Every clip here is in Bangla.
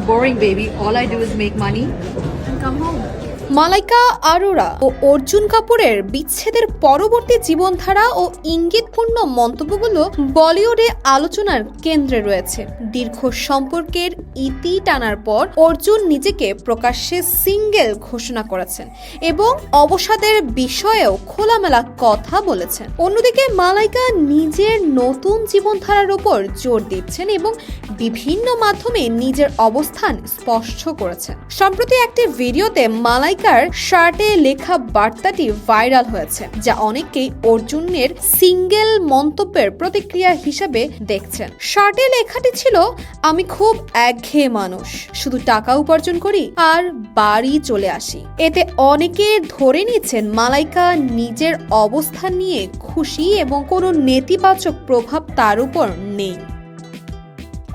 boring, baby. All I do is make money and come home. Malaika Arora ও অর্জুন কাপুরের বিচ্ছেদের পরবর্তী জীবনধারা ও ইঙ্গিতপূর্ণ মন্তব্যগুলো বলিউডে আলোচনার কেন্দ্রে রয়েছে। দীর্ঘ সম্পর্কের ইতি টানার পর অর্জুন নিজেকে প্রকাশ্যে সিঙ্গেল ঘোষণা করেছেন এবং অবসাদের বিষয়েও খোলামেলা কথা বলেছেন। অন্যদিকে মালাইকা নিজের নতুন জীবনধারার উপর জোর দিচ্ছেন এবং বিভিন্ন মাধ্যমে নিজের অবস্থান স্পষ্ট করেছেন। সম্প্রতি একটি ভিডিওতে মালাইকার শার্টে লেখা বার্তাটি ভাইরাল হয়েছে, যা অনেকেই অর্জুনের সিঙ্গেল মন্তব্যের প্রতিক্রিয়া হিসেবে দেখছেন। শার্টে লেখাটি ছিল, আমি খুব একঘেয়ে মানুষ, শুধু টাকা উপার্জন করি আর বাড়ি চলে আসি। এতে অনেকে ধরে নিচ্ছেন মালাইকা নিজের অবস্থান নিয়ে খুশি এবং কোনো নেতিবাচক প্রভাব তার উপর নেই।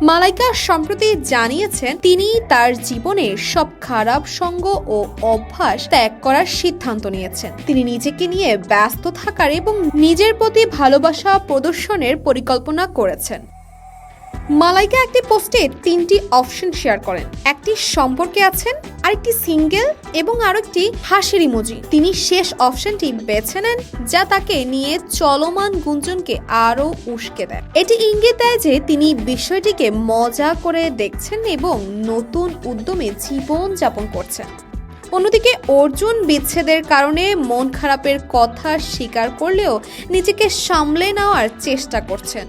মালাইকা সম্প্রতি জানিয়েছেন তিনি তার জীবনের সব খারাপ সঙ্গ ও অভ্যাস ত্যাগ করার সিদ্ধান্ত নিয়েছেন। তিনি নিজেকে নিয়ে ব্যস্ত থাকার এবং নিজের প্রতি ভালোবাসা প্রদর্শনের পরিকল্পনা করেছেন। মালাইকা একটি পোস্টে 3টি অপশন শেয়ার করেন। একটি সম্পর্কে আছেন, আরেকটি সিঙ্গেল এবং আরেকটি হাসির ইমোজি। তিনি শেষ অপশনটি বেছে নেন, যা তাকে নিয়ে চলমান গুঞ্জনকে আরো উস্কে দেয়। এটি ইঙ্গিত দেয় যে তিনি বিষয়টিকে মজা করে দেখছেন এবং নতুন উদ্যমে জীবন যাপন করছেন। অন্যদিকে অর্জুন বিচ্ছেদের কারণে মন খারাপের কথা স্বীকার করলেও নিজেকে সামলে নেওয়ার চেষ্টা করছেন।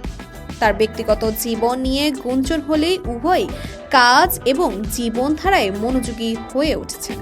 তার ব্যক্তিগত জীবন নিয়ে গুঞ্জন হলেই উভয়ই কাজ এবং জীবনধারায় মনোযোগী হয়ে উঠেছেন।